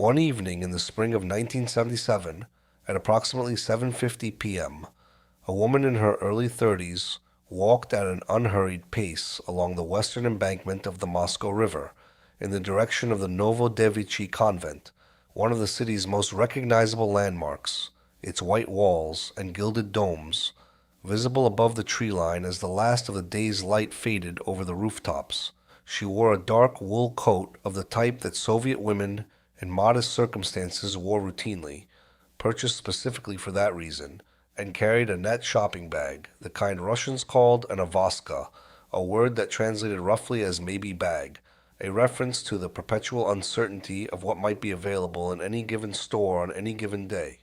One evening in the spring of 1977, at approximately 7:50 p.m., a woman in her early 30s walked at an unhurried pace along the western embankment of the Moscow River in the direction of the Novodevichy Convent, one of the city's most recognizable landmarks, its white walls and gilded domes, visible above the tree line as the last of the day's light faded over the rooftops. She wore a dark wool coat of the type that Soviet women in modest circumstances wore routinely, purchased specifically for that reason, and carried a net shopping bag, the kind Russians called an avoska, a word that translated roughly as maybe bag, a reference to the perpetual uncertainty of what might be available in any given store on any given day.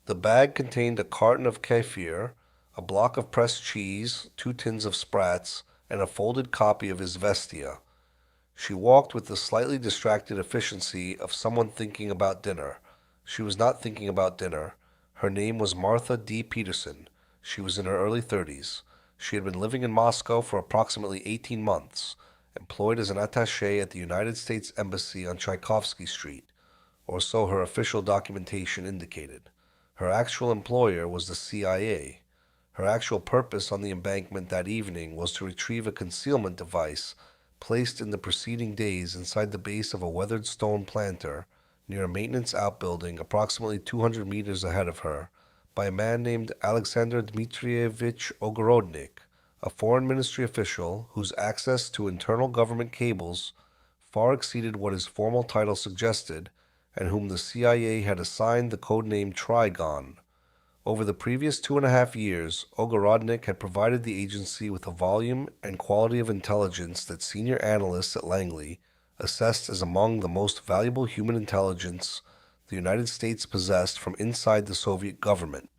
The bag contained a carton of kefir, a block of pressed cheese, 2 tins of sprats, and a folded copy of Izvestia. She walked with the slightly distracted efficiency of someone thinking about dinner. She was not thinking about dinner. Her name was Martha D. Peterson. She was in her early 30s. She had been living in Moscow for approximately 18 months, employed as an attaché at the United States Embassy on Tchaikovsky Street, or so her official documentation indicated. Her actual employer was the CIA. Her actual purpose on the embankment that evening was to retrieve a concealment device placed in the preceding days inside the base of a weathered stone planter near a maintenance outbuilding approximately 200 meters ahead of her by a man named Aleksandr Dmitrievich Ogorodnik, a foreign ministry official whose access to internal government cables far exceeded what his formal title suggested and whom the CIA had assigned the codename Trigon. Over the previous 2.5 years, Ogorodnik had provided the agency with a volume and quality of intelligence that senior analysts at Langley assessed as among the most valuable human intelligence the United States possessed from inside the Soviet government.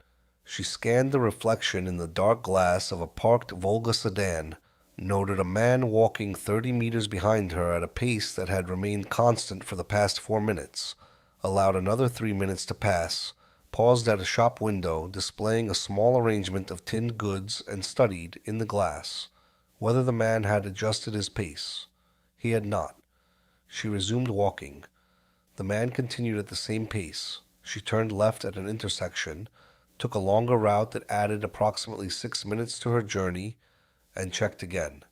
She scanned the reflection in the dark glass of a parked Volga sedan, noted a man walking 30 meters behind her at a pace that had remained constant for the past 4 minutes, allowed another 3 minutes to pass, paused at a shop window displaying a small arrangement of tinned goods, and studied, in the glass, whether the man had adjusted his pace. He had not. She resumed walking. The man continued at the same pace. She turned left at an intersection, took a longer route that added approximately 6 minutes to her journey, and checked again.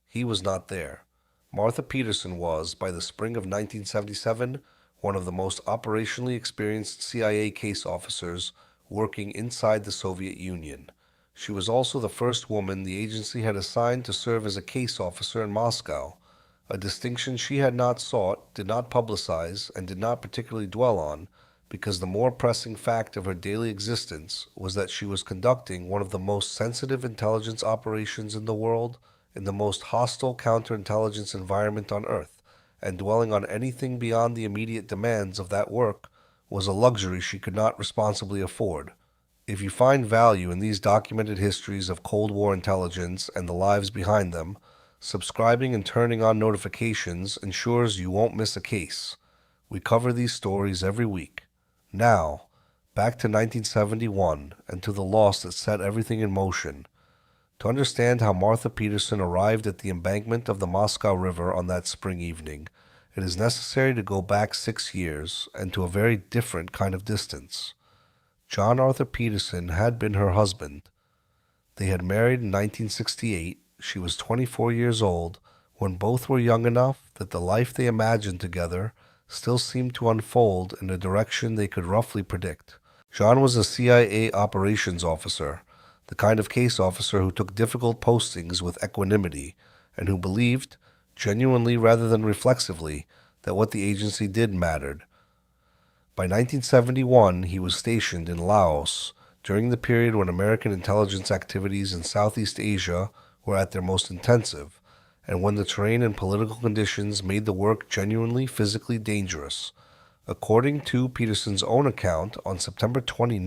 He was not there. Martha Peterson was, by the spring of 1977, one of the most operationally experienced CIA case officers working inside the Soviet Union. She was also the first woman the agency had assigned to serve as a case officer in Moscow, a distinction she had not sought, did not publicize, and did not particularly dwell on, because the more pressing fact of her daily existence was that she was conducting one of the most sensitive intelligence operations in the world in the most hostile counterintelligence environment on Earth, and dwelling on anything beyond the immediate demands of that work was a luxury she could not responsibly afford. If you find value in these documented histories of Cold War intelligence and the lives behind them, subscribing and turning on notifications ensures you won't miss a case. We cover these stories every week. Now, back to 1971 and to the loss that set everything in motion. To understand how Martha Peterson arrived at the embankment of the Moscow River on that spring evening, it is necessary to go back 6 years and to a very different kind of distance. John Arthur Peterson had been her husband. They had married in 1968. She was 24 years old when both were young enough that the life they imagined together still seemed to unfold in a direction they could roughly predict. John was a CIA operations officer, the kind of case officer who took difficult postings with equanimity and who believed, genuinely rather than reflexively, that what the agency did mattered. By 1971, he was stationed in Laos during the period when American intelligence activities in Southeast Asia were at their most intensive, and when the terrain and political conditions made the work genuinely physically dangerous. According to Peterson's own account, on September 29,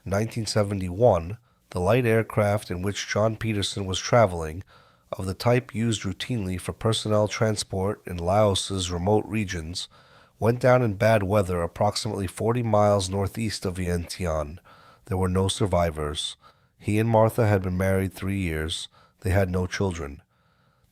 1971, the light aircraft in which John Peterson was traveling, of the type used routinely for personnel transport in Laos's remote regions, went down in bad weather approximately 40 miles northeast of Vientiane. There were no survivors. He and Martha had been married 3 years. They had no children.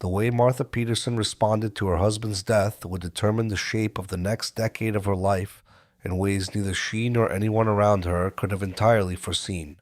The way Martha Peterson responded to her husband's death would determine the shape of the next decade of her life in ways neither she nor anyone around her could have entirely foreseen.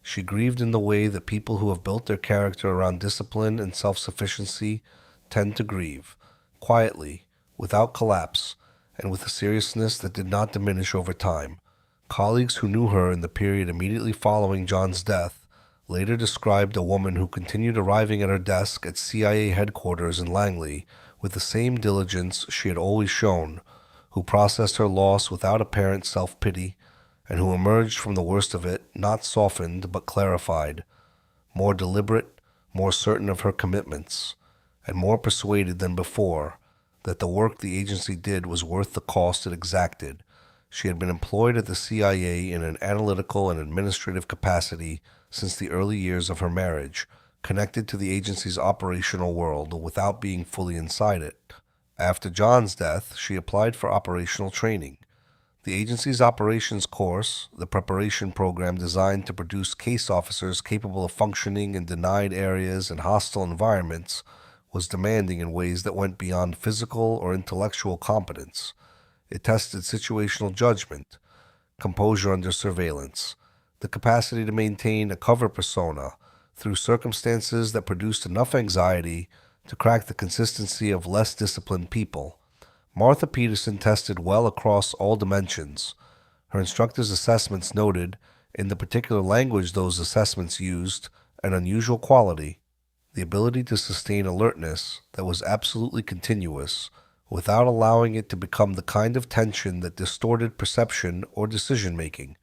She grieved in the way that people who have built their character around discipline and self-sufficiency tend to grieve, quietly, without collapse, and with a seriousness that did not diminish over time. Colleagues who knew her in the period immediately following John's death later described a woman who continued arriving at her desk at CIA headquarters in Langley with the same diligence she had always shown, who processed her loss without apparent self-pity, and who emerged from the worst of it not softened but clarified, more deliberate, more certain of her commitments, and more persuaded than before that the work the agency did was worth the cost it exacted. She had been employed at the CIA in an analytical and administrative capacity since the early years of her marriage, connected to the agency's operational world without being fully inside it. After John's death, she applied for operational training. The agency's operations course, the preparation program designed to produce case officers capable of functioning in denied areas and hostile environments, was demanding in ways that went beyond physical or intellectual competence. It tested situational judgment, composure under surveillance, the capacity to maintain a cover persona through circumstances that produced enough anxiety to crack the consistency of less disciplined people. Martha Peterson tested well across all dimensions. Her instructor's assessments noted, in the particular language those assessments used, an unusual quality, the ability to sustain alertness that was absolutely continuous, without allowing it to become the kind of tension that distorted perception or decision-making.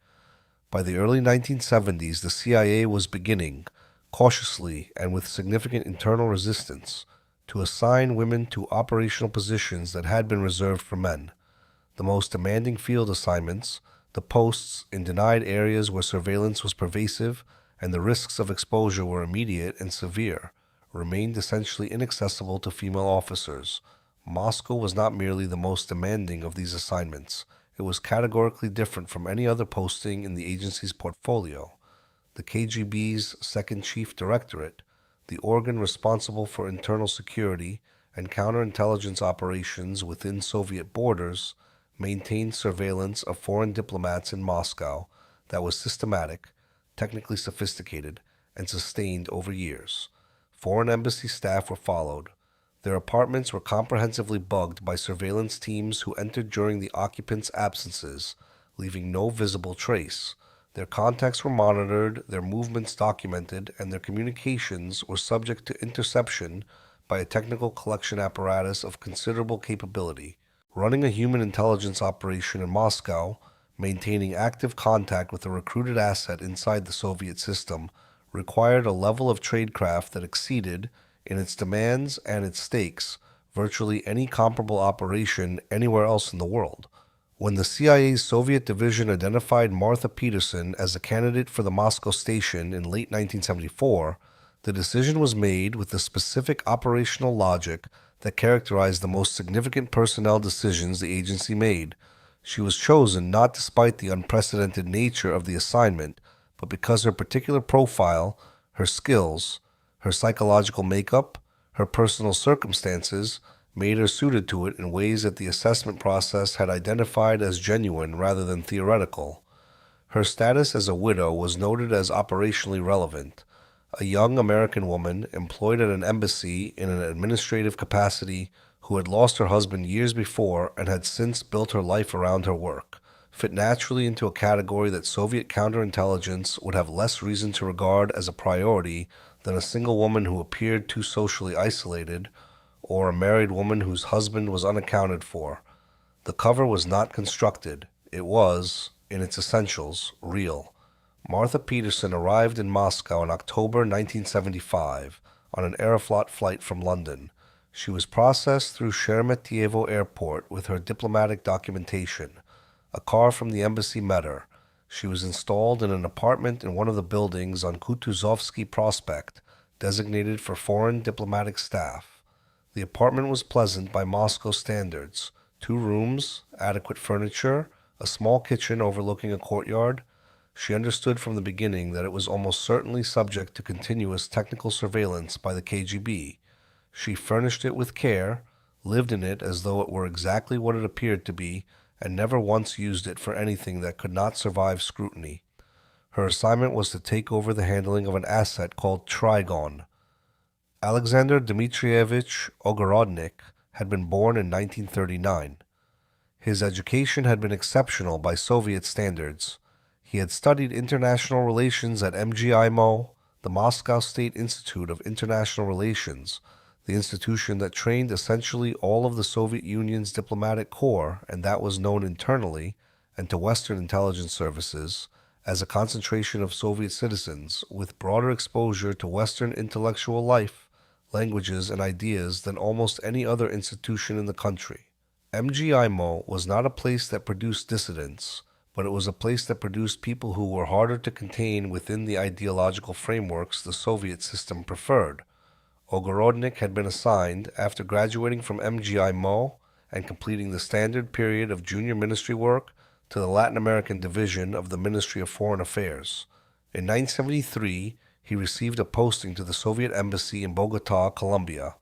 By the early 1970s, the CIA was beginning, cautiously and with significant internal resistance, to assign women to operational positions that had been reserved for men. The most demanding field assignments, the posts in denied areas where surveillance was pervasive and the risks of exposure were immediate and severe, remained essentially inaccessible to female officers. Moscow was not merely the most demanding of these assignments. It was categorically different from any other posting in the agency's portfolio. The KGB's Second Chief Directorate, the organ responsible for internal security and counterintelligence operations within Soviet borders, maintained surveillance of foreign diplomats in Moscow that was systematic, technically sophisticated, and sustained over years. Foreign embassy staff were followed. Their apartments were comprehensively bugged by surveillance teams who entered during the occupants' absences, leaving no visible trace. Their contacts were monitored, their movements documented, and their communications were subject to interception by a technical collection apparatus of considerable capability. Running a human intelligence operation in Moscow, maintaining active contact with a recruited asset inside the Soviet system, required a level of tradecraft that exceeded, in its demands and its stakes, virtually any comparable operation anywhere else in the world. When the CIA's Soviet division identified Martha Peterson as a candidate for the Moscow station in late 1974, the decision was made with the specific operational logic that characterized the most significant personnel decisions the agency made. She was chosen not despite the unprecedented nature of the assignment, but because her particular profile, her skills, her psychological makeup, her personal circumstances made her suited to it in ways that the assessment process had identified as genuine rather than theoretical. Her status as a widow was noted as operationally relevant. A young American woman employed at an embassy in an administrative capacity who had lost her husband years before and had since built her life around her work, fit naturally into a category that Soviet counterintelligence would have less reason to regard as a priority than a single woman who appeared too socially isolated, or a married woman whose husband was unaccounted for. The cover was not constructed. It was, in its essentials, real. Martha Peterson arrived in Moscow in October 1975 on an Aeroflot flight from London. She was processed through Sheremetyevo Airport with her diplomatic documentation. A car from the embassy met her. She was installed in an apartment in one of the buildings on Kutuzovsky Prospect, designated for foreign diplomatic staff. The apartment was pleasant by Moscow standards. 2 rooms, adequate furniture, a small kitchen overlooking a courtyard. She understood from the beginning that it was almost certainly subject to continuous technical surveillance by the KGB. She furnished it with care, lived in it as though it were exactly what it appeared to be, and never once used it for anything that could not survive scrutiny. Her assignment was to take over the handling of an asset called Trigon. Aleksandr Dmitrievich Ogorodnik had been born in 1939. His education had been exceptional by Soviet standards. He had studied international relations at MGIMO, the Moscow State Institute of International Relations, the institution that trained essentially all of the Soviet Union's diplomatic corps, and that was known internally and to Western intelligence services as a concentration of Soviet citizens with broader exposure to Western intellectual life, languages, and ideas than almost any other institution in the country. MGIMO was not a place that produced dissidents, but it was a place that produced people who were harder to contain within the ideological frameworks the Soviet system preferred. Ogorodnik had been assigned, after graduating from MGIMO and completing the standard period of junior ministry work, to the Latin American division of the Ministry of Foreign Affairs. In 1973, he received a posting to the Soviet embassy in Bogotá, Colombia.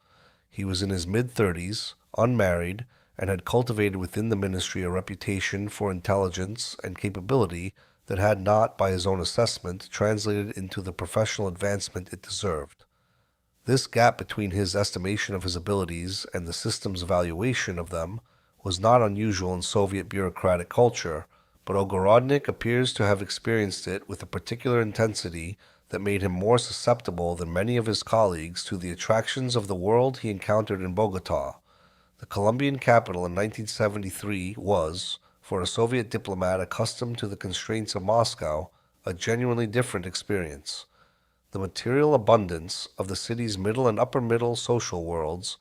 He was in his mid-30s, unmarried, and had cultivated within the ministry a reputation for intelligence and capability that had not, by his own assessment, translated into the professional advancement it deserved. This gap between his estimation of his abilities and the system's evaluation of them was not unusual in Soviet bureaucratic culture, but Ogorodnik appears to have experienced it with a particular intensity that made him more susceptible than many of his colleagues to the attractions of the world he encountered in Bogotá. The Colombian capital in 1973 was, for a Soviet diplomat accustomed to the constraints of Moscow, a genuinely different experience. The material abundance of the city's middle and upper middle social worlds,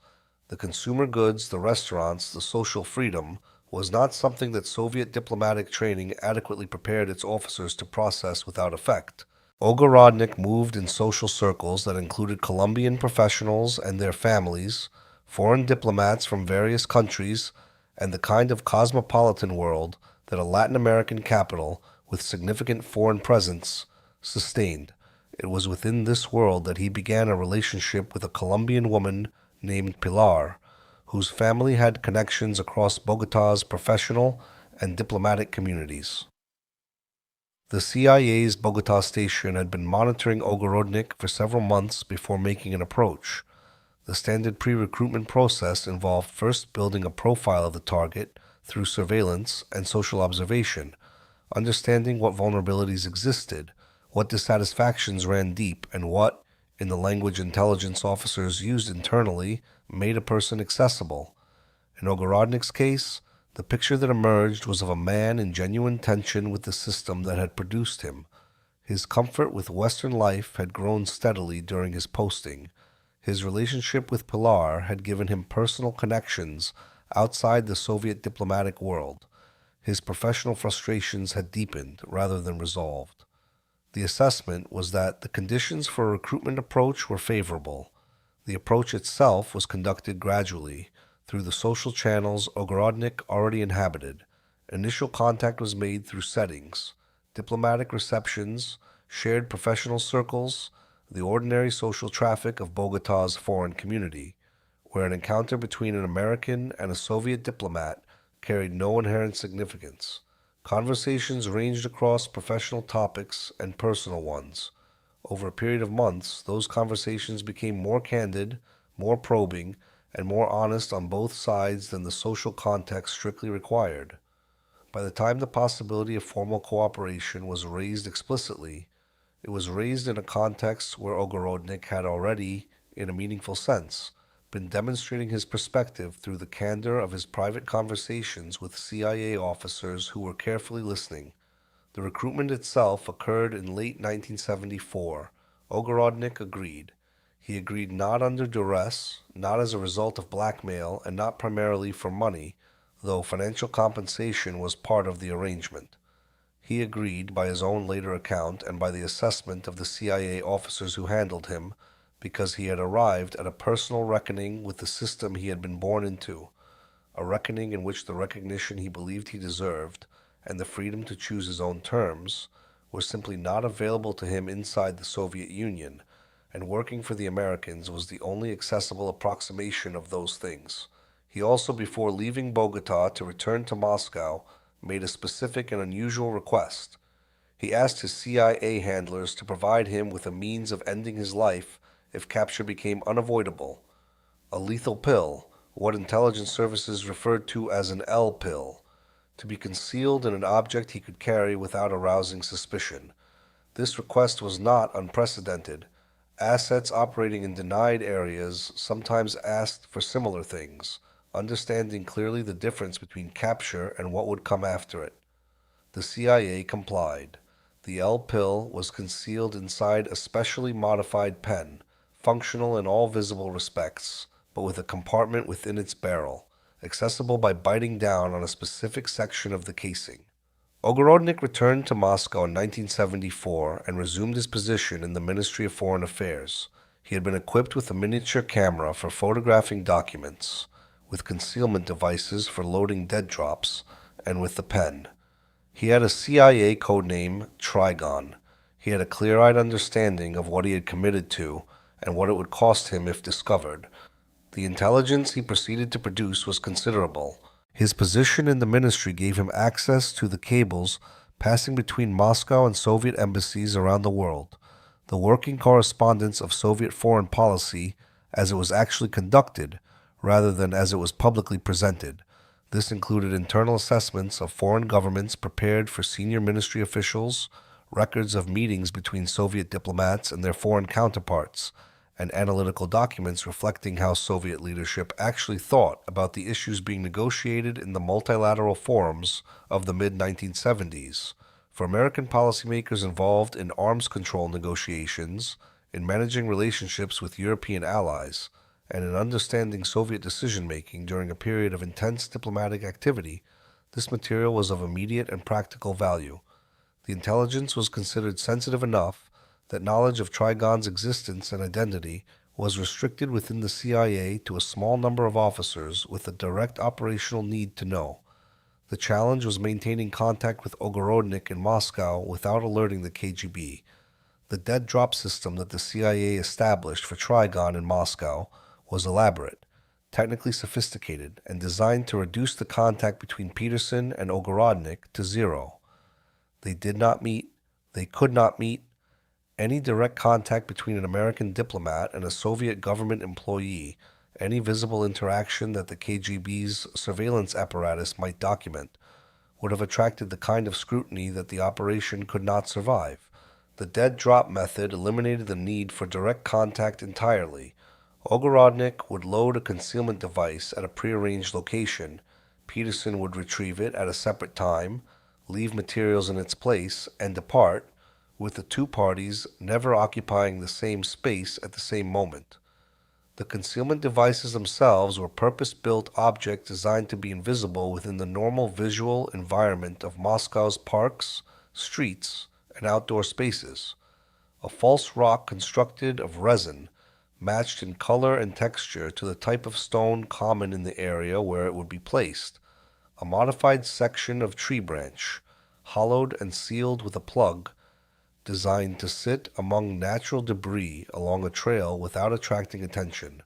the consumer goods, the restaurants, the social freedom, was not something that Soviet diplomatic training adequately prepared its officers to process without effect. Ogorodnik moved in social circles that included Colombian professionals and their families, foreign diplomats from various countries, and the kind of cosmopolitan world that a Latin American capital with significant foreign presence sustained. It was within this world that he began a relationship with a Colombian woman named Pilar, whose family had connections across Bogotá's professional and diplomatic communities. The CIA's Bogotá station had been monitoring Ogorodnik for several months before making an approach. The standard pre-recruitment process involved first building a profile of the target through surveillance and social observation, understanding what vulnerabilities existed, what dissatisfactions ran deep, and what, in the language intelligence officers used internally, made a person accessible. In Ogorodnik's case, the picture that emerged was of a man in genuine tension with the system that had produced him. His comfort with Western life had grown steadily during his posting. His relationship with Pilar had given him personal connections outside the Soviet diplomatic world. His professional frustrations had deepened rather than resolved. The assessment was that the conditions for a recruitment approach were favorable. The approach itself was conducted gradually, through the social channels Ogorodnik already inhabited. Initial contact was made through settings, diplomatic receptions, shared professional circles, the ordinary social traffic of Bogotá's foreign community, where an encounter between an American and a Soviet diplomat carried no inherent significance. Conversations ranged across professional topics and personal ones. Over a period of months, those conversations became more candid, more probing, and more honest on both sides than the social context strictly required. By the time the possibility of formal cooperation was raised explicitly, it was raised in a context where Ogorodnik had already, in a meaningful sense, been demonstrating his perspective through the candor of his private conversations with CIA officers who were carefully listening. The recruitment itself occurred in late 1974. Ogorodnik agreed. He agreed not under duress, not as a result of blackmail, and not primarily for money, though financial compensation was part of the arrangement. He agreed, by his own later account and by the assessment of the CIA officers who handled him, because he had arrived at a personal reckoning with the system he had been born into, a reckoning in which the recognition he believed he deserved, and the freedom to choose his own terms, were simply not available to him inside the Soviet Union, and working for the Americans was the only accessible approximation of those things. He also, before leaving Bogotá to return to Moscow, made a specific and unusual request. He asked his CIA handlers to provide him with a means of ending his life if capture became unavoidable. A lethal pill, what intelligence services referred to as an L pill, to be concealed in an object he could carry without arousing suspicion. This request was not unprecedented. Assets operating in denied areas sometimes asked for similar things, understanding clearly the difference between capture and what would come after it. The CIA complied. The L pill was concealed inside a specially modified pen, functional in all visible respects, but with a compartment within its barrel, accessible by biting down on a specific section of the casing. Ogorodnik returned to Moscow in 1974 and resumed his position in the Ministry of Foreign Affairs. He had been equipped with a miniature camera for photographing documents, with concealment devices for loading dead drops, and with the pen. He had a CIA codename, Trigon. He had a clear-eyed understanding of what he had committed to and what it would cost him if discovered. The intelligence he proceeded to produce was considerable. His position in the ministry gave him access to the cables passing between Moscow and Soviet embassies around the world, the working correspondence of Soviet foreign policy as it was actually conducted rather than as it was publicly presented. This included internal assessments of foreign governments prepared for senior ministry officials, records of meetings between Soviet diplomats and their foreign counterparts, and analytical documents reflecting how Soviet leadership actually thought about the issues being negotiated in the multilateral forums of the mid-1970s. For American policymakers involved in arms control negotiations, in managing relationships with European allies, and in understanding Soviet decision-making during a period of intense diplomatic activity, this material was of immediate and practical value. The intelligence was considered sensitive enough that knowledge of Trigon's existence and identity was restricted within the CIA to a small number of officers with a direct operational need to know. The challenge was maintaining contact with Ogorodnik in Moscow without alerting the KGB. The dead drop system that the CIA established for Trigon in Moscow was elaborate, technically sophisticated, and designed to reduce the contact between Peterson and Ogorodnik to zero. They did not meet, they could not meet. Any direct contact between an American diplomat and a Soviet government employee, any visible interaction that the KGB's surveillance apparatus might document, would have attracted the kind of scrutiny that the operation could not survive. The dead drop method eliminated the need for direct contact entirely. Ogorodnik would load a concealment device at a prearranged location. Peterson would retrieve it at a separate time, leave materials in its place, and depart, with the two parties never occupying the same space at the same moment. The concealment devices themselves were purpose-built objects designed to be invisible within the normal visual environment of Moscow's parks, streets, and outdoor spaces. A false rock constructed of resin, matched in color and texture to the type of stone common in the area where it would be placed. A modified section of tree branch, hollowed and sealed with a plug, designed to sit among natural debris along a trail without attracting attention.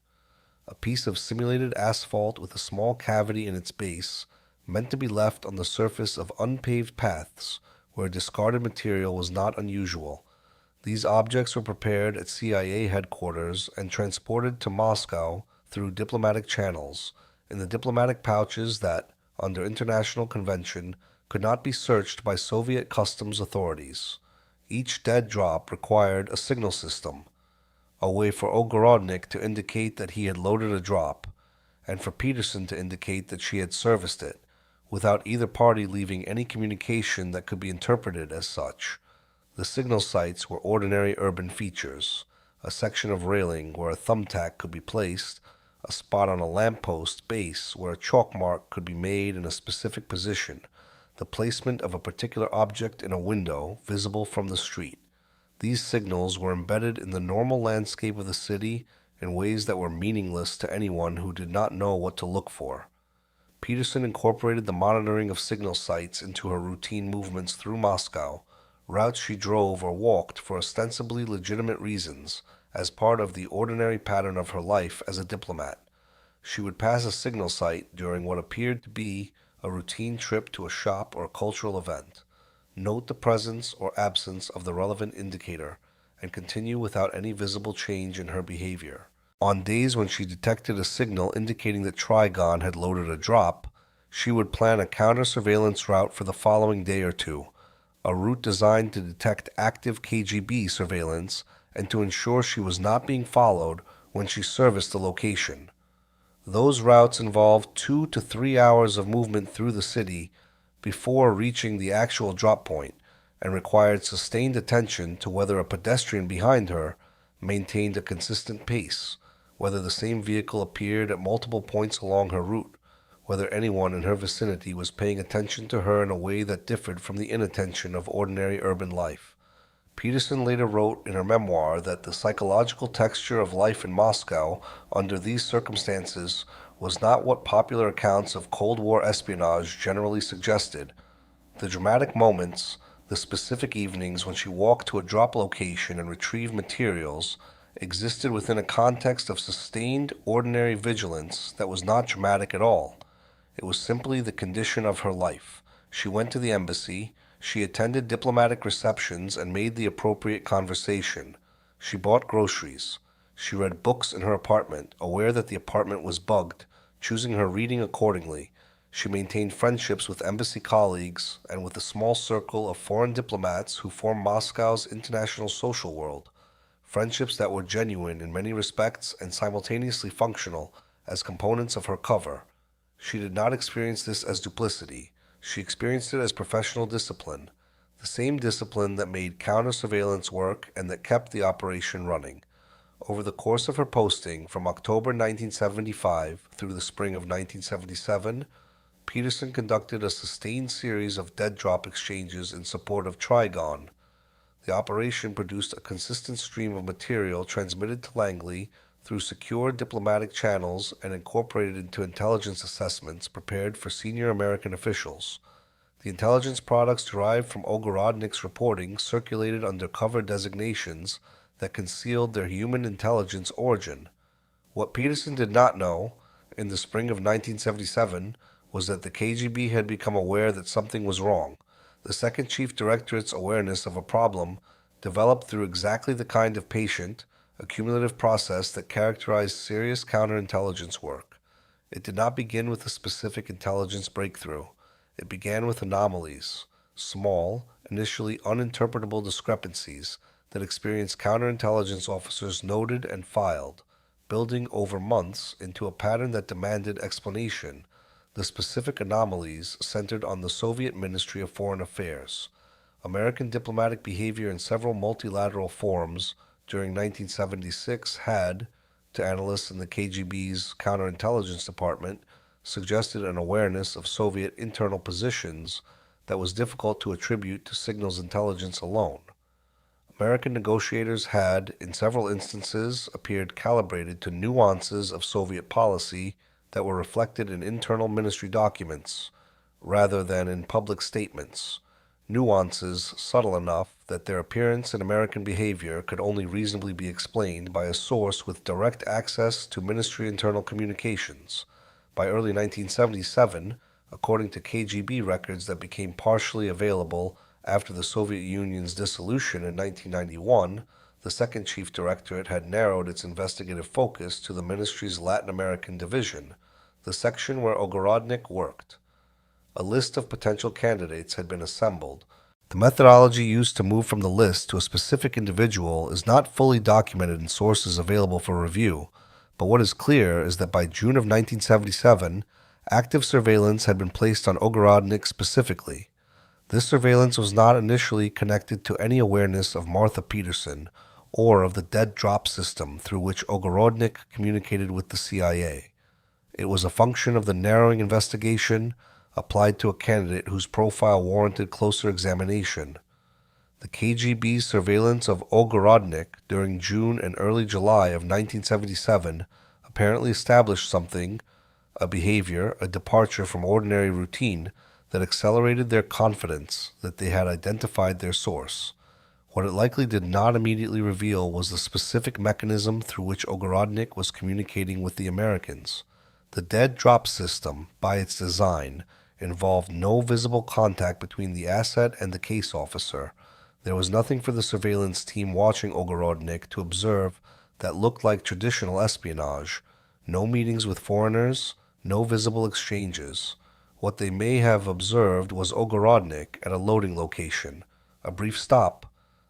A piece of simulated asphalt with a small cavity in its base, meant to be left on the surface of unpaved paths where discarded material was not unusual. These objects were prepared at CIA headquarters and transported to Moscow through diplomatic channels, in the diplomatic pouches that, under international convention, could not be searched by Soviet customs authorities. Each dead drop required a signal system, a way for Ogorodnik to indicate that he had loaded a drop, and for Peterson to indicate that she had serviced it, without either party leaving any communication that could be interpreted as such. The signal sites were ordinary urban features, a section of railing where a thumbtack could be placed, a spot on a lamppost base where a chalk mark could be made in a specific position, the placement of a particular object in a window visible from the street. These signals were embedded in the normal landscape of the city in ways that were meaningless to anyone who did not know what to look for. Peterson incorporated the monitoring of signal sites into her routine movements through Moscow, routes she drove or walked for ostensibly legitimate reasons, as part of the ordinary pattern of her life as a diplomat. She would pass a signal site during what appeared to be a routine trip to a shop or a cultural event, note the presence or absence of the relevant indicator, and continue without any visible change in her behavior. On days when she detected a signal indicating that Trigon had loaded a drop, she would plan a counter-surveillance route for the following day or two, a route designed to detect active KGB surveillance and to ensure she was not being followed when she serviced the location. Those routes involved 2 to 3 hours of movement through the city before reaching the actual drop point and required sustained attention to whether a pedestrian behind her maintained a consistent pace, whether the same vehicle appeared at multiple points along her route, whether anyone in her vicinity was paying attention to her in a way that differed from the inattention of ordinary urban life. Peterson later wrote in her memoir that the psychological texture of life in Moscow under these circumstances was not what popular accounts of Cold War espionage generally suggested. The dramatic moments, the specific evenings when she walked to a drop location and retrieved materials, existed within a context of sustained, ordinary vigilance that was not dramatic at all. It was simply the condition of her life. She went to the embassy. She attended diplomatic receptions and made the appropriate conversation. She bought groceries. She read books in her apartment, aware that the apartment was bugged, choosing her reading accordingly. She maintained friendships with embassy colleagues and with a small circle of foreign diplomats who formed Moscow's international social world, friendships that were genuine in many respects and simultaneously functional as components of her cover. She did not experience this as duplicity. She experienced it as professional discipline, the same discipline that made counter-surveillance work and that kept the operation running. Over the course of her posting from October 1975 through the spring of 1977, Peterson conducted a sustained series of dead drop exchanges in support of Trigon. The operation produced a consistent stream of material transmitted to Langley through secure diplomatic channels and incorporated into intelligence assessments prepared for senior American officials. The intelligence products derived from Ogorodnik's reporting circulated under cover designations that concealed their human intelligence origin. What Peterson did not know, in the spring of 1977, was that the KGB had become aware that something was wrong. The Second Chief Directorate's awareness of a problem developed through exactly the kind of patient, accumulative process that characterized serious counterintelligence work. It did not begin with a specific intelligence breakthrough. It began with anomalies, small, initially uninterpretable discrepancies that experienced counterintelligence officers noted and filed, building over months into a pattern that demanded explanation. The specific anomalies centered on the Soviet Ministry of Foreign Affairs. American diplomatic behavior in several multilateral forums during 1976 had, to analysts in the KGB's counterintelligence department, suggested an awareness of Soviet internal positions that was difficult to attribute to signals intelligence alone. American negotiators had, in several instances, appeared calibrated to nuances of Soviet policy that were reflected in internal ministry documents rather than in public statements, nuances subtle enough that their appearance in American behavior could only reasonably be explained by a source with direct access to ministry internal communications. By early 1977, according to KGB records that became partially available after the Soviet Union's dissolution in 1991, the Second Chief Directorate had narrowed its investigative focus to the ministry's Latin American division, the section where Ogorodnik worked. A list of potential candidates had been assembled. The methodology used to move from the list to a specific individual is not fully documented in sources available for review, but what is clear is that by June of 1977, active surveillance had been placed on Ogorodnik specifically. This surveillance was not initially connected to any awareness of Martha Peterson or of the dead drop system through which Ogorodnik communicated with the CIA. It was a function of the narrowing investigation applied to a candidate whose profile warranted closer examination. The KGB's surveillance of Ogorodnik during June and early July of 1977 apparently established something, a behavior, a departure from ordinary routine that accelerated their confidence that they had identified their source. What it likely did not immediately reveal was the specific mechanism through which Ogorodnik was communicating with the Americans. The dead drop system, by its design, involved no visible contact between the asset and the case officer. There was nothing for the surveillance team watching Ogorodnik to observe that looked like traditional espionage. No meetings with foreigners, no visible exchanges. What they may have observed was Ogorodnik at a loading location, a brief stop,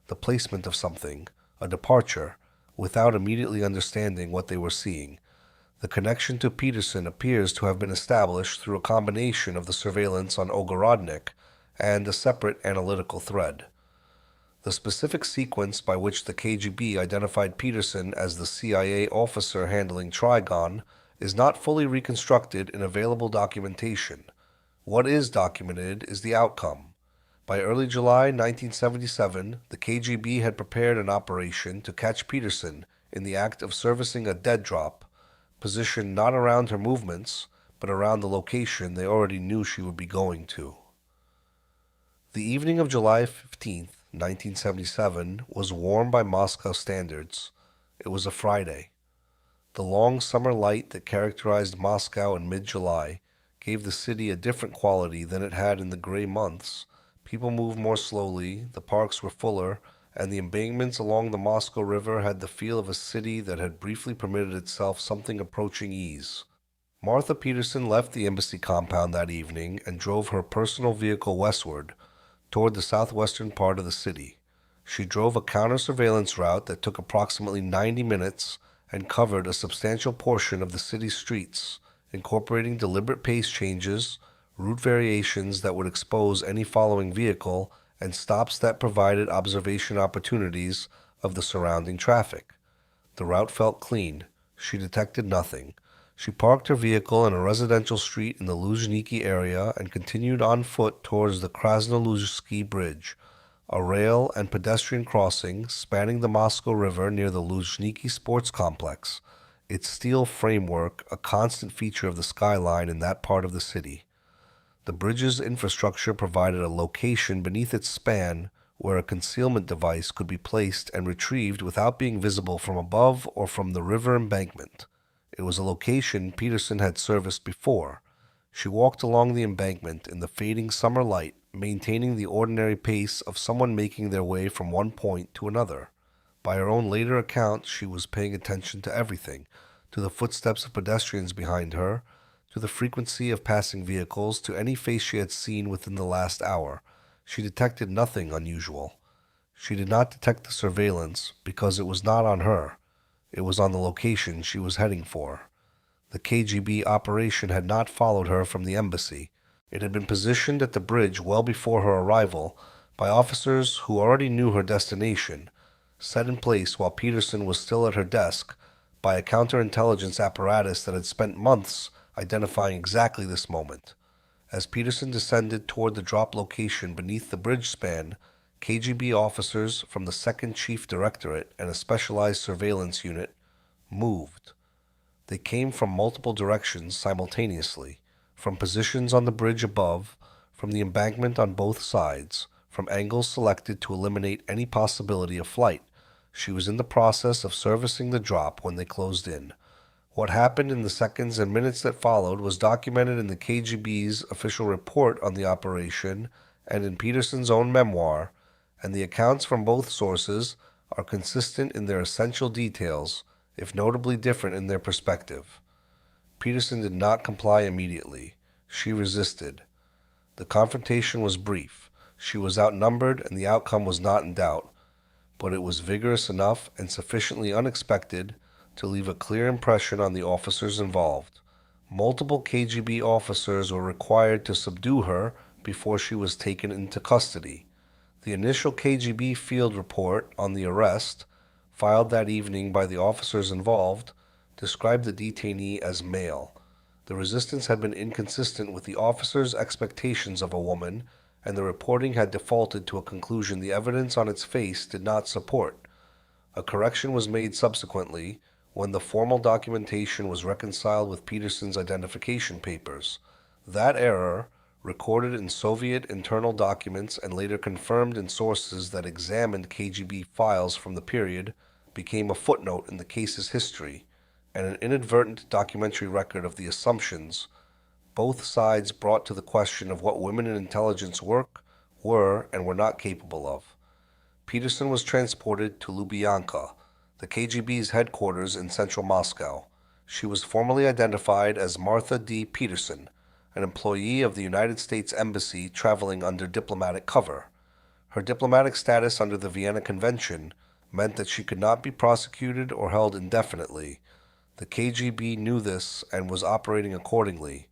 the placement of something, a departure, without immediately understanding what they were seeing. The connection to Peterson appears to have been established through a combination of the surveillance on Ogorodnik and a separate analytical thread. The specific sequence by which the KGB identified Peterson as the CIA officer handling Trigon is not fully reconstructed in available documentation. What is documented is the outcome. By early July 1977, the KGB had prepared an operation to catch Peterson in the act of servicing a dead drop, positioned not around her movements, but around the location they already knew she would be going to. The evening of July 15, 1977, was warm by Moscow standards. It was a Friday. The long summer light that characterized Moscow in mid-July gave the city a different quality than it had in the gray months. People moved more slowly, the parks were fuller, and the embankments along the Moscow River had the feel of a city that had briefly permitted itself something approaching ease. Martha Peterson left the embassy compound that evening and drove her personal vehicle westward, toward the southwestern part of the city. She drove a counter-surveillance route that took approximately 90 minutes and covered a substantial portion of the city's streets, incorporating deliberate pace changes, route variations that would expose any following vehicle, and stops that provided observation opportunities of the surrounding traffic. The route felt clean. She detected nothing. She parked her vehicle in a residential street in the Luzhniki area and continued on foot towards the Krasnoluzhsky Bridge, a rail and pedestrian crossing spanning the Moscow River near the Luzhniki Sports Complex, its steel framework a constant feature of the skyline in that part of the city. The bridge's infrastructure provided a location beneath its span where a concealment device could be placed and retrieved without being visible from above or from the river embankment. It was a location Peterson had serviced before. She walked along the embankment in the fading summer light, maintaining the ordinary pace of someone making their way from one point to another. By her own later account, she was paying attention to everything, to the footsteps of pedestrians behind her, to the frequency of passing vehicles, to any face she had seen within the last hour. She detected nothing unusual. She did not detect the surveillance because it was not on her. It was on the location she was heading for. The KGB operation had not followed her from the embassy. It had been positioned at the bridge well before her arrival by officers who already knew her destination, set in place while Peterson was still at her desk by a counterintelligence apparatus that had spent months identifying exactly this moment. As Peterson descended toward the drop location beneath the bridge span, KGB officers from the 2nd Chief Directorate and a specialized surveillance unit moved. They came from multiple directions simultaneously, from positions on the bridge above, from the embankment on both sides, from angles selected to eliminate any possibility of flight. She was in the process of servicing the drop when they closed in. What happened in the seconds and minutes that followed was documented in the KGB's official report on the operation and in Peterson's own memoir, and the accounts from both sources are consistent in their essential details, if notably different in their perspective. Peterson did not comply immediately. She resisted. The confrontation was brief. She was outnumbered and the outcome was not in doubt, but it was vigorous enough and sufficiently unexpected to leave a clear impression on the officers involved. Multiple KGB officers were required to subdue her before she was taken into custody. The initial KGB field report on the arrest, filed that evening by the officers involved, described the detainee as male. The resistance had been inconsistent with the officers' expectations of a woman, and the reporting had defaulted to a conclusion the evidence on its face did not support. A correction was made subsequently, when the formal documentation was reconciled with Peterson's identification papers. That error, recorded in Soviet internal documents and later confirmed in sources that examined KGB files from the period, became a footnote in the case's history and an inadvertent documentary record of the assumptions both sides brought to the question of what women in intelligence work were and were not capable of. Peterson was transported to Lubyanka, the KGB's headquarters in central Moscow. She was formally identified as Martha D. Peterson, an employee of the United States Embassy traveling under diplomatic cover. Her diplomatic status under the Vienna Convention meant that she could not be prosecuted or held indefinitely. The KGB knew this and was operating accordingly.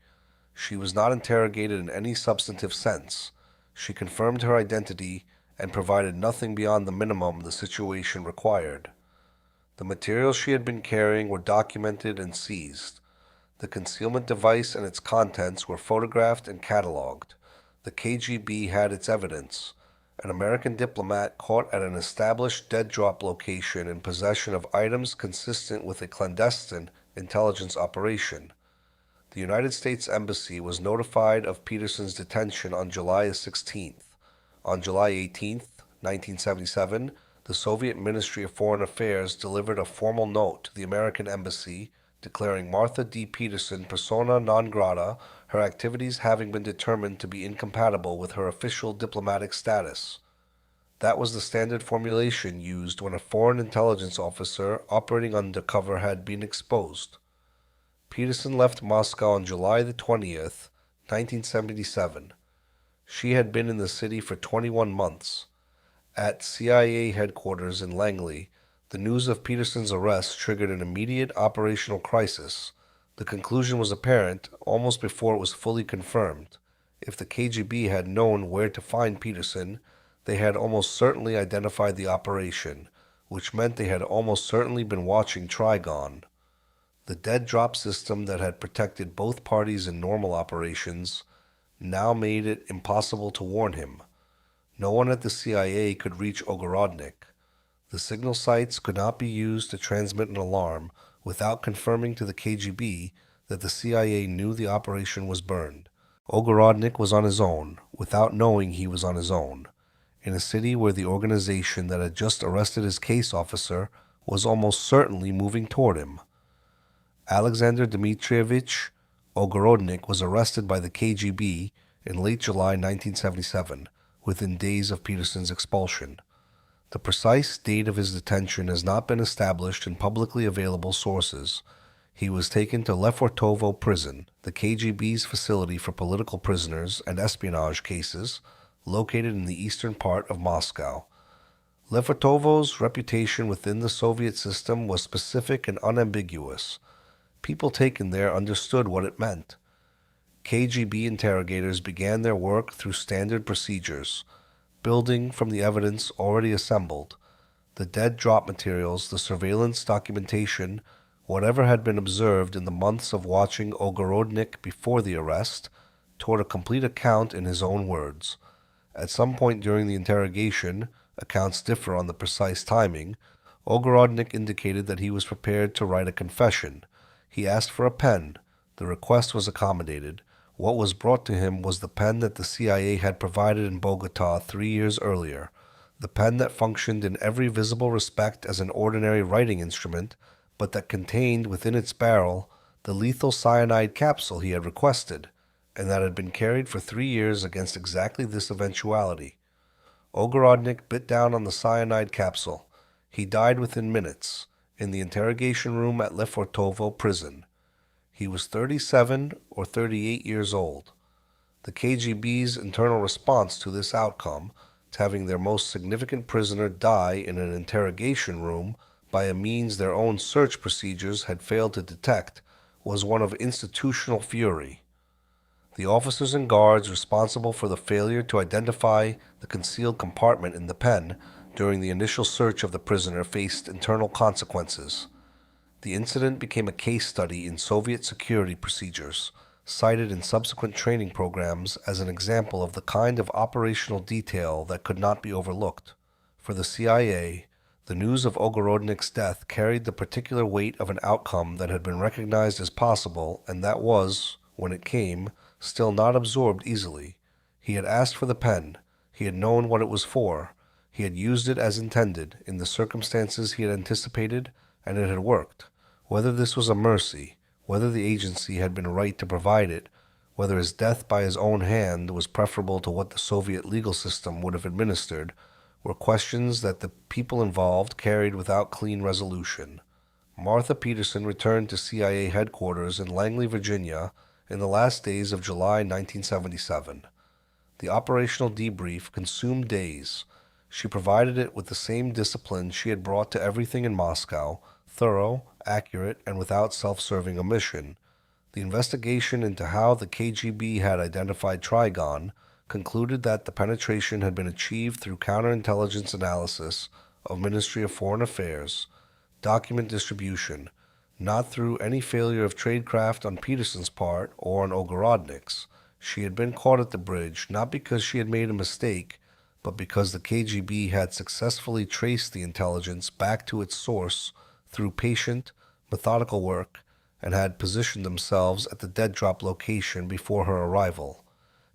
She was not interrogated in any substantive sense. She confirmed her identity and provided nothing beyond the minimum the situation required. The materials she had been carrying were documented and seized. The concealment device and its contents were photographed and catalogued. The KGB had its evidence. An American diplomat caught at an established dead drop location in possession of items consistent with a clandestine intelligence operation. The United States Embassy was notified of Peterson's detention on July 16th. On July 18th, 1977, the Soviet Ministry of Foreign Affairs delivered a formal note to the American Embassy declaring Martha D. Peterson persona non grata, her activities having been determined to be incompatible with her official diplomatic status. That was the standard formulation used when a foreign intelligence officer operating undercover had been exposed. Peterson left Moscow on July the 20th, 1977. She had been in the city for 21 months. At CIA headquarters in Langley, the news of Peterson's arrest triggered an immediate operational crisis. The conclusion was apparent almost before it was fully confirmed. If the KGB had known where to find Peterson, they had almost certainly identified the operation, which meant they had almost certainly been watching Trigon. The dead drop system that had protected both parties in normal operations now made it impossible to warn him. No one at the CIA could reach Ogorodnik. The signal sites could not be used to transmit an alarm without confirming to the KGB that the CIA knew the operation was burned. Ogorodnik was on his own, without knowing he was on his own, in a city where the organization that had just arrested his case officer was almost certainly moving toward him. Aleksandr Dmitrievich Ogorodnik was arrested by the KGB in late July 1977, within days of Peterson's expulsion. The precise date of his detention has not been established in publicly available sources. He was taken to Lefortovo prison, the KGB's facility for political prisoners and espionage cases, located in the eastern part of Moscow. Lefortovo's reputation within the Soviet system was specific and unambiguous. People taken there understood what it meant. KGB interrogators began their work through standard procedures, building from the evidence already assembled, the dead drop materials, the surveillance documentation, whatever had been observed in the months of watching Ogorodnik before the arrest, toward a complete account in his own words. At some point during the interrogation, accounts differ on the precise timing, Ogorodnik indicated that he was prepared to write a confession. He asked for a pen. The request was accommodated. What was brought to him was the pen that the CIA had provided in Bogotá 3 years earlier, the pen that functioned in every visible respect as an ordinary writing instrument, but that contained within its barrel the lethal cyanide capsule he had requested, and that had been carried for 3 years against exactly this eventuality. Ogorodnik bit down on the cyanide capsule. He died within minutes, in the interrogation room at Lefortovo prison. He was 37 or 38 years old. The KGB's internal response to this outcome, to having their most significant prisoner die in an interrogation room by a means their own search procedures had failed to detect, was one of institutional fury. The officers and guards responsible for the failure to identify the concealed compartment in the pen during the initial search of the prisoner faced internal consequences. The incident became a case study in Soviet security procedures, cited in subsequent training programs as an example of the kind of operational detail that could not be overlooked. For the CIA, the news of Ogorodnik's death carried the particular weight of an outcome that had been recognized as possible, and that was, when it came, still not absorbed easily. He had asked for the pen. He had known what it was for. He had used it as intended, in the circumstances he had anticipated, and it had worked. Whether this was a mercy, whether the agency had been right to provide it, whether his death by his own hand was preferable to what the Soviet legal system would have administered, were questions that the people involved carried without clean resolution. Martha Peterson returned to CIA headquarters in Langley, Virginia, in the last days of July 1977. The operational debrief consumed days. She provided it with the same discipline she had brought to everything in Moscow, thorough, accurate, and without self-serving omission. The investigation into how the KGB had identified Trigon concluded that the penetration had been achieved through counterintelligence analysis of Ministry of Foreign Affairs, document distribution, not through any failure of tradecraft on Peterson's part or on Ogorodnik's. She had been caught at the bridge not because she had made a mistake, but because the KGB had successfully traced the intelligence back to its source through patient, methodical work, and had positioned themselves at the dead drop location before her arrival.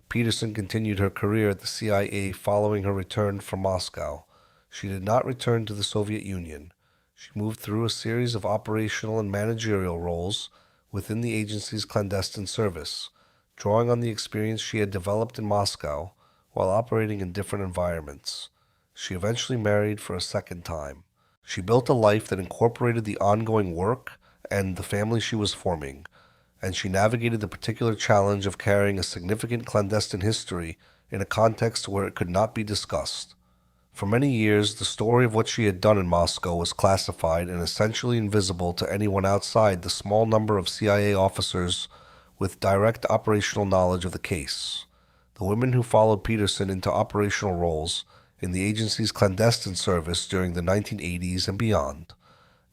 Peterson continued her career at the CIA following her return from Moscow. She did not return to the Soviet Union. She moved through a series of operational and managerial roles within the agency's clandestine service, drawing on the experience she had developed in Moscow while operating in different environments. She eventually married for a second time. She built a life that incorporated the ongoing work and the family she was forming, and she navigated the particular challenge of carrying a significant clandestine history in a context where it could not be discussed. For many years, the story of what she had done in Moscow was classified and essentially invisible to anyone outside the small number of CIA officers with direct operational knowledge of the case. The women who followed Peterson into operational roles in the agency's clandestine service during the 1980s and beyond,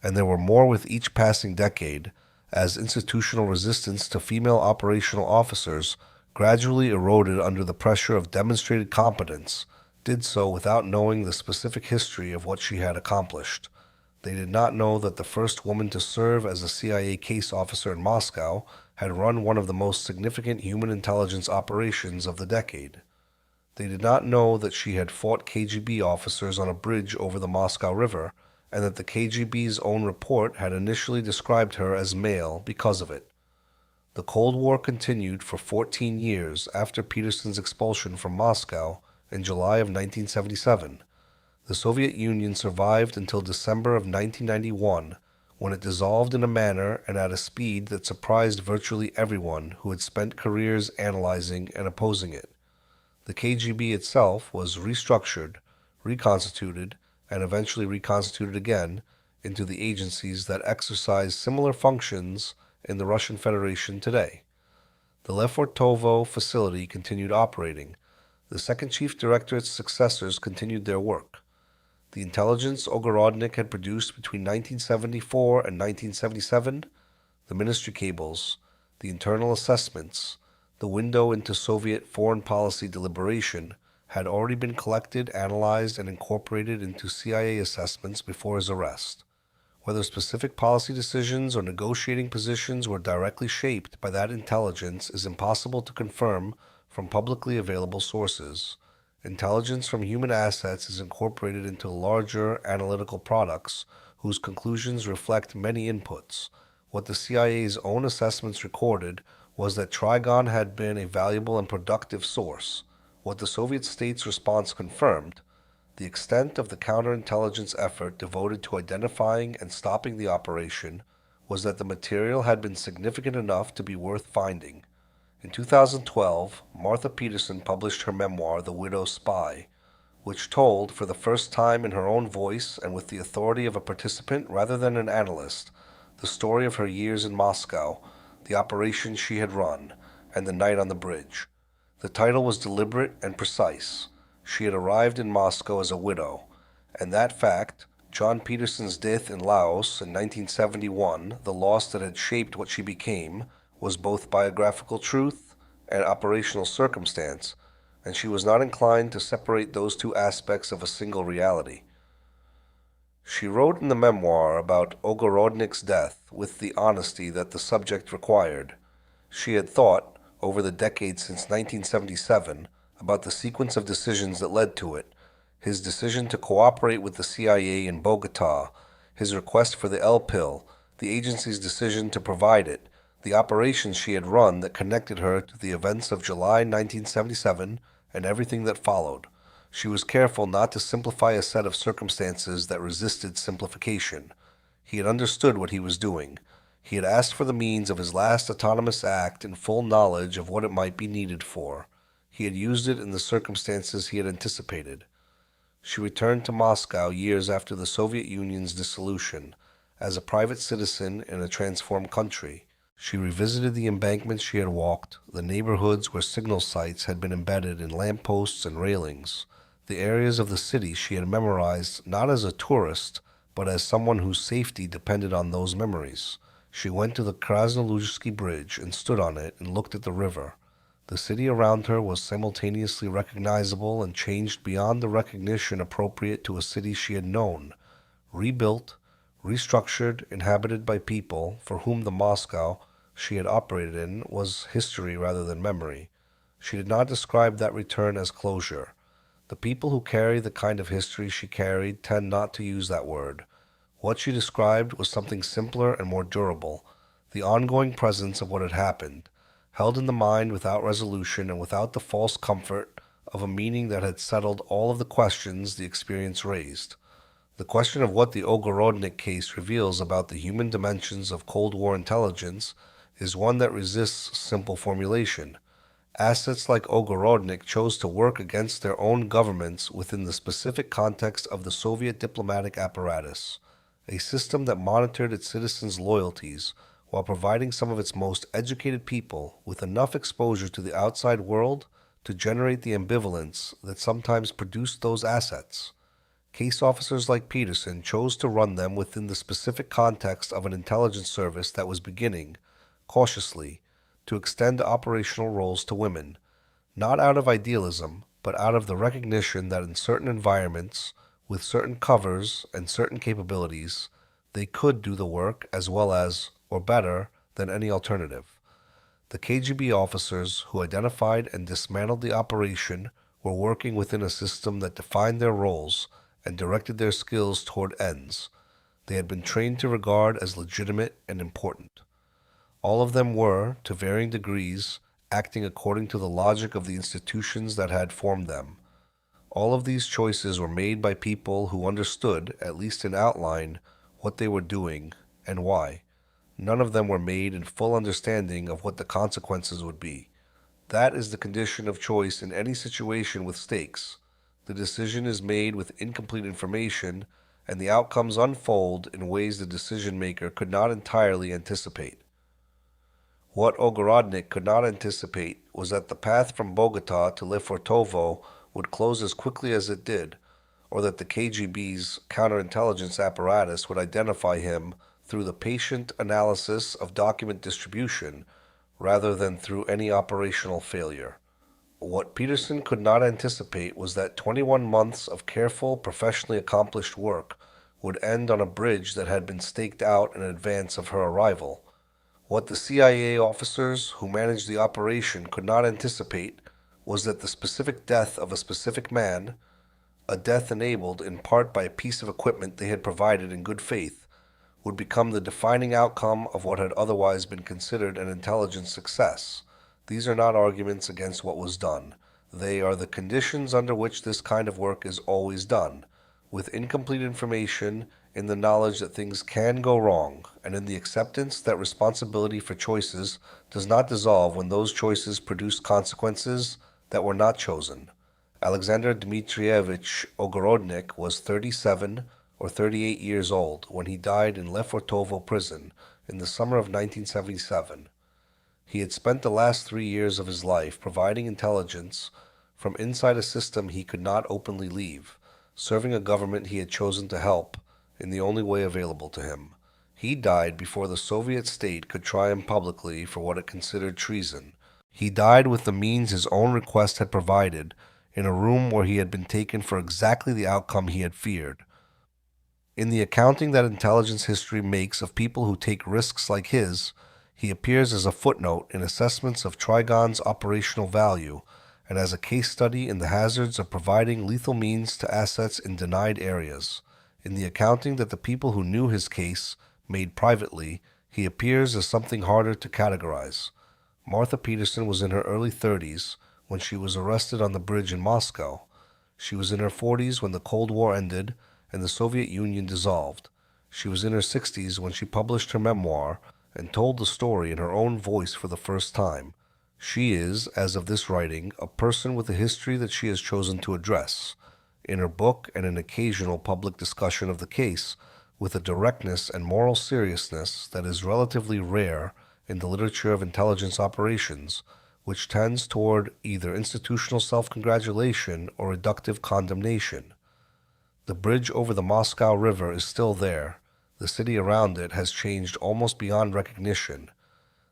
and there were more with each passing decade, as institutional resistance to female operational officers gradually eroded under the pressure of demonstrated competence, did so without knowing the specific history of what she had accomplished. They did not know that the first woman to serve as a CIA case officer in Moscow had run one of the most significant human intelligence operations of the decade. They did not know that she had fought KGB officers on a bridge over the Moscow River, and that the KGB's own report had initially described her as male because of it. The Cold War continued for 14 years after Peterson's expulsion from Moscow in July of 1977. The Soviet Union survived until December of 1991, when it dissolved in a manner and at a speed that surprised virtually everyone who had spent careers analyzing and opposing it. The KGB itself was restructured, reconstituted, and eventually reconstituted again into the agencies that exercise similar functions in the Russian Federation today. The Lefortovo facility continued operating. The second chief directorate's successors continued their work. The intelligence Ogorodnik had produced between 1974 and 1977, the ministry cables, the internal assessments, the window into Soviet foreign policy deliberation, had already been collected, analyzed, and incorporated into CIA assessments before his arrest. Whether specific policy decisions or negotiating positions were directly shaped by that intelligence is impossible to confirm from publicly available sources. Intelligence from human assets is incorporated into larger analytical products whose conclusions reflect many inputs. What the CIA's own assessments recorded was that Trigon had been a valuable and productive source. What the Soviet state's response confirmed, the extent of the counterintelligence effort devoted to identifying and stopping the operation, was that the material had been significant enough to be worth finding. In 2012, Martha Peterson published her memoir, The Widow's Spy, which told, for the first time in her own voice and with the authority of a participant rather than an analyst, the story of her years in Moscow, the operations she had run, and the night on the bridge. The title was deliberate and precise. She had arrived in Moscow as a widow, and that fact, John Peterson's death in Laos in 1971, the loss that had shaped what she became, was both biographical truth and operational circumstance, and she was not inclined to separate those two aspects of a single reality. She wrote in the memoir about Ogorodnik's death with the honesty that the subject required. She had thought, over the decades since 1977 about the sequence of decisions that led to it: his decision to cooperate with the CIA in Bogotá, his request for the L pill, the agency's decision to provide it, the operations she had run that connected her to the events of July 1977, and everything that followed. She was careful not to simplify a set of circumstances that resisted simplification. He had understood what he was doing. He had asked for the means of his last autonomous act in full knowledge of what it might be needed for. He had used it in the circumstances he had anticipated. She returned to Moscow years after the Soviet Union's dissolution, as a private citizen in a transformed country. She revisited the embankments she had walked, the neighborhoods where signal sites had been embedded in lampposts and railings, the areas of the city she had memorized not as a tourist, but as someone whose safety depended on those memories. She went to the Krasnoluzhsky Bridge and stood on it and looked at the river. The city around her was simultaneously recognizable and changed beyond the recognition appropriate to a city she had known, rebuilt, restructured, inhabited by people for whom the Moscow she had operated in was history rather than memory. She did not describe that return as closure. The people who carry the kind of history she carried tend not to use that word. What she described was something simpler and more durable, the ongoing presence of what had happened, held in the mind without resolution and without the false comfort of a meaning that had settled all of the questions the experience raised. The question of what the Ogorodnik case reveals about the human dimensions of Cold War intelligence is one that resists simple formulation. Assets like Ogorodnik chose to work against their own governments within the specific context of the Soviet diplomatic apparatus, a system that monitored its citizens' loyalties while providing some of its most educated people with enough exposure to the outside world to generate the ambivalence that sometimes produced those assets. Case officers like Peterson chose to run them within the specific context of an intelligence service that was beginning, cautiously, to extend operational roles to women, not out of idealism, but out of the recognition that in certain environments, with certain covers and certain capabilities, they could do the work as well as, or better, than any alternative. The KGB officers who identified and dismantled the operation were working within a system that defined their roles and directed their skills toward ends they had been trained to regard as legitimate and important. All of them were, to varying degrees, acting according to the logic of the institutions that had formed them. All of these choices were made by people who understood, at least in outline, what they were doing and why. None of them were made in full understanding of what the consequences would be. That is the condition of choice in any situation with stakes. The decision is made with incomplete information, and the outcomes unfold in ways the decision maker could not entirely anticipate. What Ogorodnik could not anticipate was that the path from Bogotá to Lefortovo would close as quickly as it did, or that the KGB's counterintelligence apparatus would identify him through the patient analysis of document distribution rather than through any operational failure. What Peterson could not anticipate was that 21 months of careful, professionally accomplished work would end on a bridge that had been staked out in advance of her arrival. What the CIA officers who managed the operation could not anticipate was that the specific death of a specific man, a death enabled in part by a piece of equipment they had provided in good faith, would become the defining outcome of what had otherwise been considered an intelligence success. These are not arguments against what was done. They are the conditions under which this kind of work is always done, with incomplete information, in the knowledge that things can go wrong, and in the acceptance that responsibility for choices does not dissolve when those choices produce consequences that were not chosen. Aleksandr Dmitrievich Ogorodnik was 37 or 38 years old when he died in Lefortovo prison in the summer of 1977. He had spent the last 3 years of his life providing intelligence from inside a system he could not openly leave, serving a government he had chosen to help in the only way available to him. He died before the Soviet state could try him publicly for what it considered treason. He died with the means his own request had provided, in a room where he had been taken for exactly the outcome he had feared. In the accounting that intelligence history makes of people who take risks like his, He appears as a footnote in assessments of Trigon's operational value and as a case study in the hazards of providing lethal means to assets in denied areas. In the accounting that the people who knew his case made privately, he appears as something harder to categorize. Martha Peterson was in her early 30s when she was arrested on the bridge in Moscow. She was in her 40s when the Cold War ended and the Soviet Union dissolved. She was in her 60s when she published her memoir and told the story in her own voice for the first time. She is, as of this writing, a person with a history that she has chosen to address, in her book and an occasional public discussion of the case, with a directness and moral seriousness that is relatively rare in the literature of intelligence operations, which tends toward either institutional self-congratulation or reductive condemnation. The bridge over the Moscow River is still there. The city around it has changed almost beyond recognition.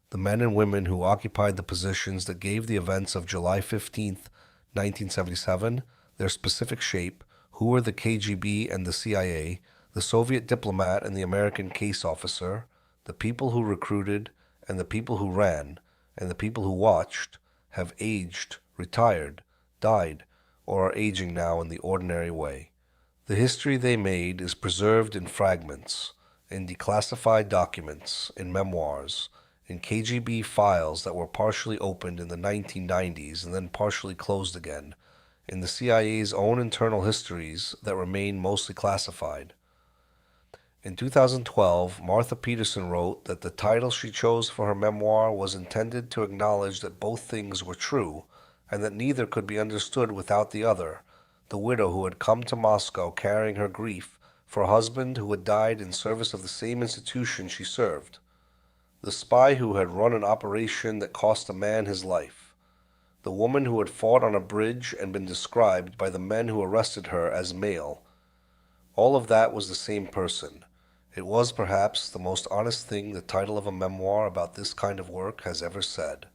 The men and women who occupied the positions that gave the events of July 15th, 1977, their specific shape, who were the KGB and the CIA, the Soviet diplomat and the American case officer, the people who recruited and the people who ran, and the people who watched, have aged, retired, died, or are aging now in the ordinary way. The history they made is preserved in fragments, in declassified documents, in memoirs, in KGB files that were partially opened in the 1990s and then partially closed again, in the CIA's own internal histories that remain mostly classified. In 2012, Martha Peterson wrote that the title she chose for her memoir was intended to acknowledge that both things were true and that neither could be understood without the other, the widow who had come to Moscow carrying her grief for a husband who had died in service of the same institution she served, the spy who had run an operation that cost a man his life, the woman who had fought on a bridge and been described by the men who arrested her as male. All of that was the same person. It was perhaps the most honest thing the title of a memoir about this kind of work has ever said.